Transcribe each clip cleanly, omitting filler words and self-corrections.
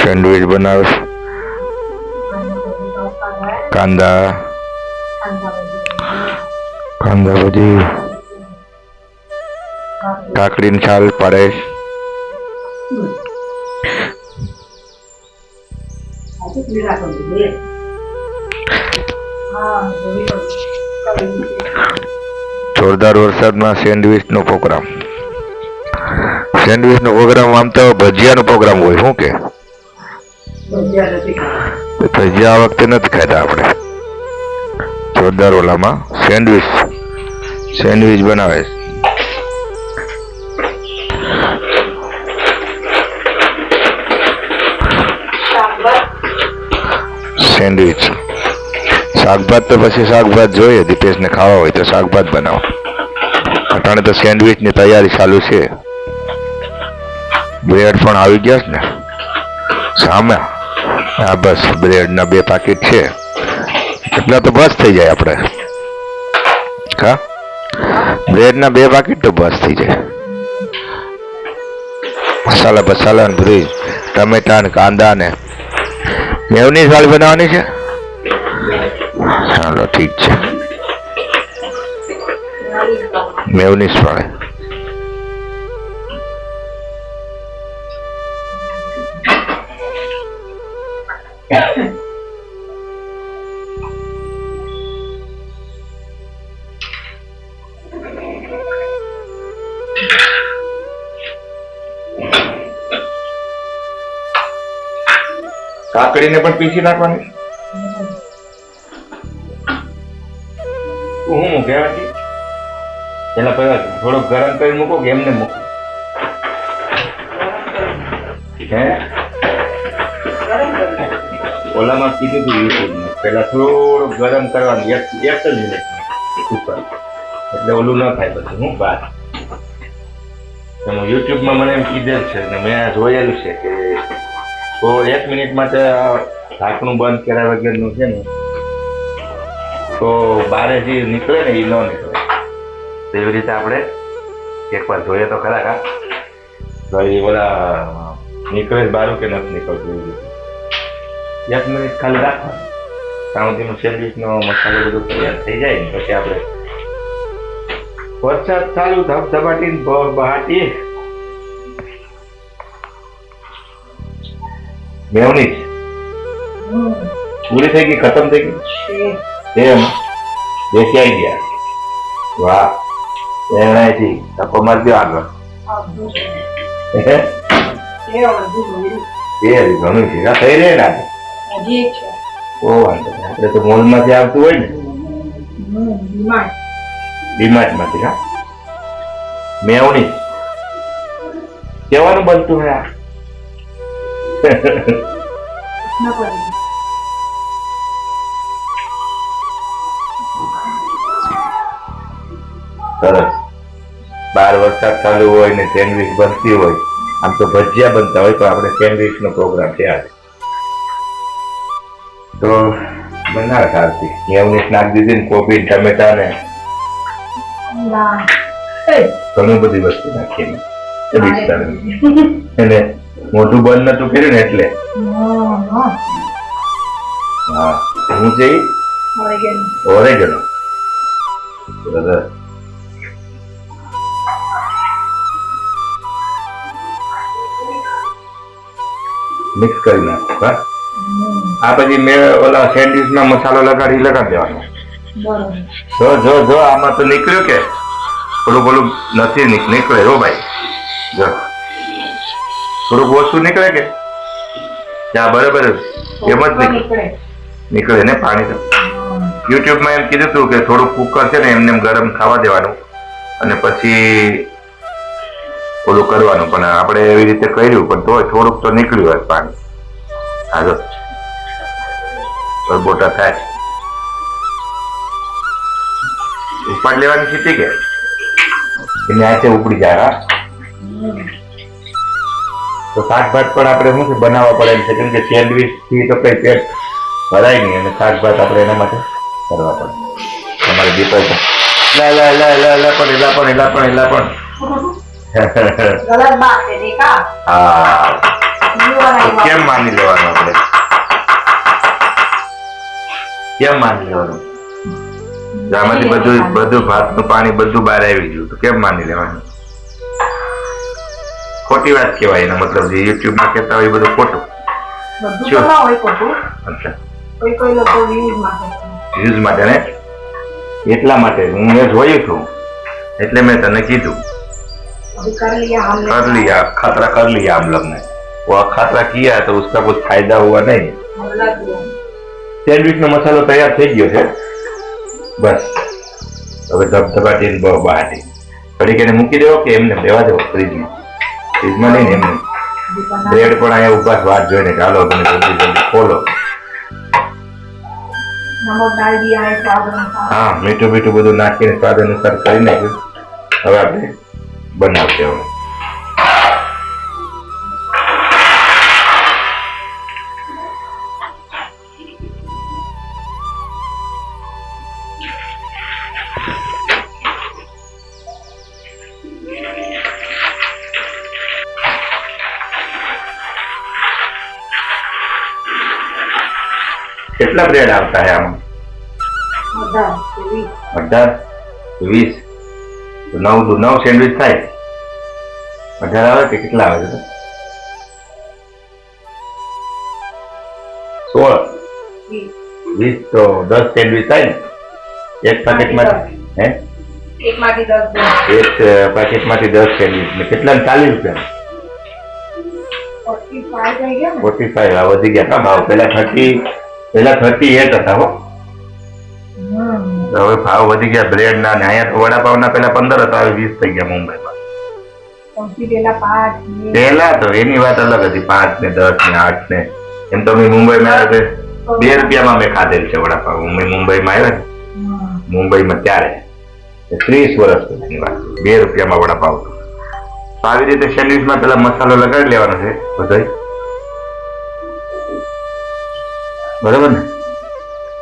Sandwich બનાવે છે. કાંદા ભજી, કાકડીની છાલ પાડે છે. જોરદાર વરસાદમાં સેન્ડવિચનો પ્રોગ્રામ. સેન્ડવિચનો પ્રોગ્રામ આમ તો ભજીયાનો પ્રોગ્રામ હોય. શું કે ભજીયા આ વખતે નથી ખાતા આપણે. જોરદાર ઓલામાં સેન્ડવિચ બનાવે છે. સેન્ડવિચ શાકભાત તો પછી શાકભાત જોઈએ. દીપેશને ખાવા હોય તો શાકભાત બનાવો. અટાણે તો સેન્ડવિચની તૈયારી ચાલુ છે. બ્રેડ પણ આવી ગયા છે ને સામે. હા બસ બ્રેડના 2 પાકીટ છે. એટલા તો બસ થઈ જાય આપણે. હા બ્રેડના 2 પાકીટ તો બસ થઈ જાય. મસાલા ને બધું ટમેટા ને કાંદા ને મેવનીઝ વાળી બનાવવાની છે. ચાલો ઠીક છે. મેવનીઝ વાળી કાકડીને પણ પીસી નાખવાની. હું મૂકે પેલા થોડોક ગરમ કરી મૂકો કે એમને મૂકો? હે ઓલામાં કીધું હતું યુટ્યુબમાં પેલા થોડું ગરમ કરવાનું 1 જ મિનિટ ઉપર, એટલે ઓલું ન થાય પછી. હું બાદ યુટ્યુબમાં મને એમ કીધેલ છે ને મેં જોયેલું છે કે તો 1 મિનિટ માટે ઢાંકણું બંધ કર્યા વગરનું છે ને તો બારે જે નીકળે ને એ ન નીકળે. એવી રીતે આપણે એકવાર જોઈએ તો ખરા કા ભાઈ ઓલા નીકળે બારું કે નથી નીકળતું. એવી રીતે 1 મિનિટ ખાલી રાખવાનું. ત્યાં સુધીનો સેન્ડવિચનો મસાલો બધો તૈયાર થઈ જાય ને પછી આપણે વરસાદ ચાલુ ધબધબાટી બહાટી મેવનીઝ પૂરી થઈ ગઈ, ખતમ થઈ ગઈ. એમ દેખી આવી ગયા. વાહ એનાથી ટકો મારી દો આગળ. ઘણું છે થઈ રહે ને આજે. ઓ વાંધો નહીં. આપણે તો મોલમાંથી આવતું હોય ને ડીમાર્ટમાંથી. હા મેવનીઝ કેવાનું બનતું હે આ? સરસ. બાર વરસાદ ચાલુ હોય ને સેન્ડવિચ બનતી હોય. આમ તો ભજીયા બનતા હોય તો આપણે સેન્ડવિચ નો પ્રોગ્રામ છે આજે. તો બનાવે સારથી મેવનીઝ નાખી દીધી ને કોબી ટમેટા ને ઘણી બધી વસ્તુ નાખી એને મોટું બંધ નતું કર્યું ને એટલે. હા હું છે ઓરેગનો. મિક્સ કરી નાખો. હા આ પછી મેં ઓલા સેન્ડવિચમાં મસાલો લગાડી દેવાનો. જો આમાં તો નીકળ્યું કે થોડું નથી નીકળે. હો ભાઈ જો થોડુંક ઓછું નીકળે કે ત્યાં બરાબર એમ જ નીકળે ને પાણી. તો યુટ્યુબમાં એમ કીધું હતું કે થોડુંક કુકર છે ને એમને ગરમ ખાવા દેવાનું અને પછી ઓલું કરવાનું. પણ આપણે એવી રીતે કર્યું પણ તોય થોડુંક તો નીકળ્યું હોય પાણી. હા જો બોટા થાય ઉપાડ લેવાની સીટી કે એને આતે ઉપડી જાય. હા તો શાકભાત પણ આપણે શું છે બનાવવા પડે એમ છે કેમ કે સેન્ડવિચ થી તો કઈ પેટ ભરાય નહીં અને શાકભાત આપણે એના માટે કરવા પડે. તમારે દીપક કેમ માની લેવાનું આપણે? કેમ માની લેવાનું? આમાંથી બધું ભાતનું પાણી બધું બહાર આવી ગયું તો કેમ માની લેવાનું? ખોટી વાત કહેવાય. એનો મતલબ જે યુટ્યુબ માં કહેતા હોય એ બધું ખોટું. વ્યૂઝ માટે ને એટલા માટે મેં જોયું હતું એટલે મેં તને કીધું कर लिया खतरा कर लिया हम लोग ने. वो खतरा किया तो उसका कुछ फायदा हुआ नहीं. सैंडविच નો મસાલો તૈયાર થઈ ગયો છે. બસ હવે ધબધબાટી બહાટી ઘડીક એને મૂકી દેવો કે એમને લેવા દેવો ફ્રીજમાં નહીં ને એમને. બ્રેડ પણ અહીંયા ઉભા વાત જોઈને ચાલો તમે જલ્દી જલ્દી ખોલો. હા મીઠું મીઠું બધું નાખીને સ્વાદ અનુસાર કરી નાખ્યું. હવે આપણે બનાવશે હવે. કેટલા બ્રેડ આવતા है આમાં? 18 20 9 સેન્ડવિચ થાય. 18 આવે કે કેટલા આવે છે? 16 20 તો 10 સેન્ડવિચ થાય ને એક પેકેટમાંથી. હે એક પેકેટમાંથી 10 સેન્ડવિચ ને કેટલા? 40 રૂપિયા. 45 આ વધી ગયા કા ભાવ. પેલા 38 હતા હો. હવે ભાવ વધી ગયા બ્રેડ ના. અહીંયા વડાપાવ ના પેલા 15 હતા, હવે 20 થઈ ગયા મુંબઈમાં. પેલા તો એની વાત અલગ હતી, 5 ને 10 ને 8 ને. એમ તો મેં મુંબઈમાં આવ્યા 2 રૂપિયામાં મેં ખાધેલ છે વડાપાવ. મેં મુંબઈમાં આવ્યા ને મુંબઈમાં ત્યારે 30 વર્ષ પછીની વાત. 2 રૂપિયામાં વડાપાવ. આવી રીતે સેન્ડવિચમાં પેલા મસાલો લગાડી લેવાનો છે બધો. બરોબર ને?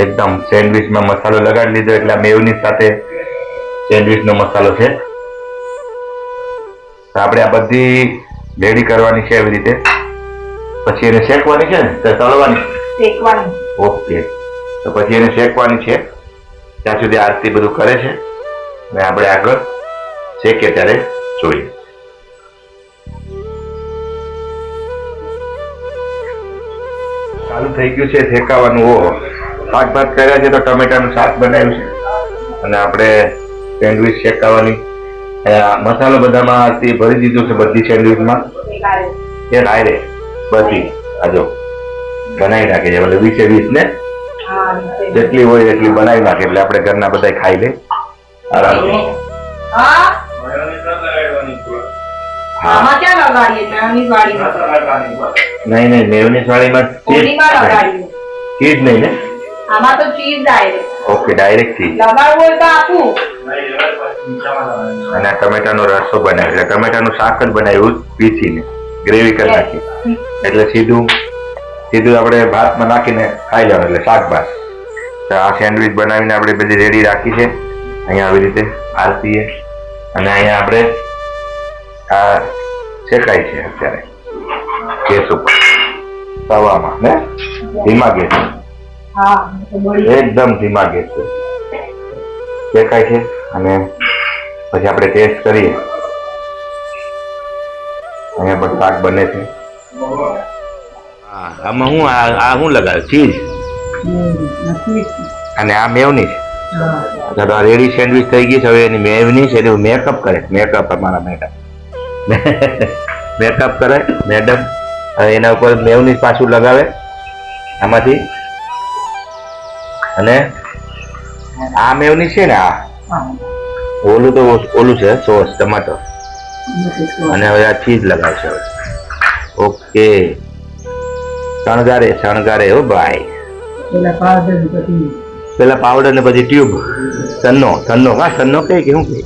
એકદમ સેન્ડવિચમાં મસાલો લગાડી લીધો એટલે મેયોનીઝ સાથે સેન્ડવિચ નો મસાલો છે. આપણે આ બધી રેડી કરવાની છે એવી રીતે. પછી એને શેકવાની છે ને તળવાની? શેકવાની. ઓકે. તો પછી એને શેકવાની છે ત્યાં સુધી આરતી બધું કરે છે ને આપણે આગળ શેકે ત્યારે જોઈએ. ચાલુ થઈ ગયું છે શેકાવાનું. ઓહો, શાક ભાત કર્યા છે તો ટમેટાનું શાક બનાવ્યું છે અને આપણે સેન્ડવિચ શેકાવાની. મસાલો બધામાં આરતી ભરી દીધું છે બધી સેન્ડવિચમાં. એ રાયરે બધી આજો બનાવી નાખે છે. એટલે 20 ને જેટલી હોય એટલી બનાવી નાખે એટલે આપણે ઘરના બધા ખાઈ લે આરામથી. નહીં મેયોનીઝ વાળીમાં ચીઝ નહીં ને? આમાં તો cheese direct. Okay, direct cheese લગાડવું હોય તો આપું. અને ટમેટાનો રસો બનાવ્યો એટલે ટમેટાનું શાક જ બનાવ્યું પીસીને ગ્રેવી કરી નાખી એટલે સીધું આપણે ભાતમાં નાખીને ખાઈ લેવાનું એટલે શાક ભાત. આ સેન્ડવિચ બનાવીને આપણે બધી રેડી રાખી છે અહીંયા આવી રીતે આરતીએ. અને અહીંયા આપણે આ શેકાય છે અત્યારે ગેસ ઉપર તવામાં ને ધીમા ગેસ. એકદમ ધીમા ગેસ છે શેકાય છે. અને પછી આપણે ટેસ્ટ કરીએ. અહીંયા પણ શાક બને છે. આમાં હું શું લગાવ્યું? ચીઝ અને આ મેયોનીઝ. તો આ રેડી સેન્ડવિચ થઈ ગઈ છે. હવે એની મેયોનીઝ એટલે મેકઅપ કરે. મેકઅપ અમારા મેડમ મેકઅપ કરે મેડમ. એના ઉપર મેયોનીઝ પાછું લગાવે આમાંથી. અને આ મેયોનીઝ છે ને આ ઓલું તો ઓલું છે સોસ ટમાટર. અને હવે આ ચીઝ લગાવશે હવે. ઓકે, શણગારે હો ભાઈ. પેલા પાવડર ને પછી ટ્યુબ. સન્નો હા સન્નો કઈ કે શું કઈ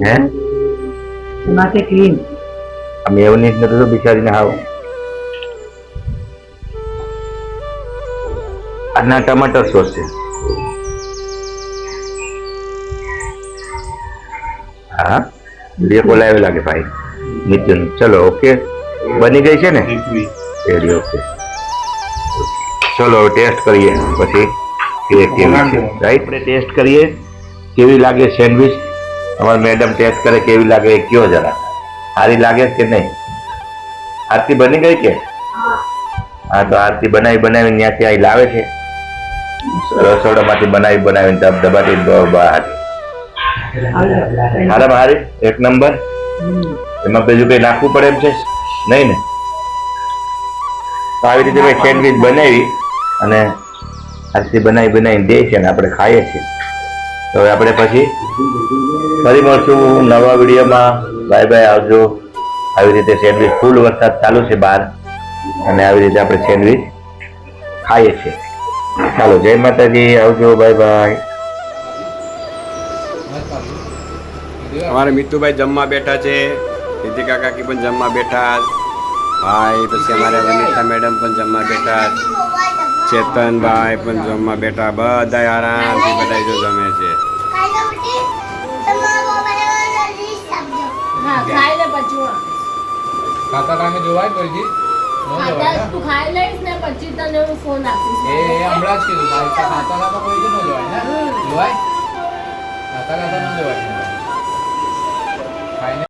હે માથે ક્રીમ. આ મેયોનીઝ ને તો બિચારીને હાવ. આના ટમાટર સોસ છે. હા બે બોલાવે લાગે ભાઈ નીતિન. ચલો ઓકે, બની ગઈ છે ને રેડી ઓકે ચલો હવે ટેસ્ટ કરીએ પછી કે કેવી છે રાઈટ આપણે ટેસ્ટ કરીએ કેવી લાગે સેન્ડવિચ અમારા મેડમ ટેસ્ટ કરે કેવી લાગે એ કયો જરા સારી લાગે કે નહીં આરતી બની ગઈ કે હા તો આરતી બનાવીને ત્યાંથી અહીં લાવે છે રસોડામાંથી બનાવીને દબાતી બહાર હારી એક નંબર એમાં બીજું કઈ નાખવું પડે એમ છે નહીં ને તો આવી રીતે મેં સેન્ડવિચ બનાવી અને આરતી બનાવીને દે છે ને આપણે ખાઈએ છીએ તો હવે આપણે પછી ફરી મળશું નવા વિડીયોમાં બાય બાય આવજો આવી રીતે સેન્ડવિચ ફૂલ વરસાદ ચાલુ છે બહાર અને આવી રીતે આપણે સેન્ડવિચ ખાઈએ છીએ ચાલો જય માતાજી આવજો બાય બાય અમારે મિતુભાઈ જમવા બેઠા છે રીતિકા કાકી પણ જમવા બેઠા ભાઈ પછી અમારે વનિતા મેડમ પણ જમવા બેઠા ચેતનભાઈ પણ જમવા બેઠા બધા આરામથી બધા જો જમે છે ખાતા ટાઈમે જોવાય કોઈથી તું ખાઈ લઈશ ને પછી તને હું ફોન આપીશ એ હમણાં જ કીધું ખાતા ખાતા કોઈથી ન જોવાય ને જોવાય ખાતા ખાતા ન જોવાય ખાઈને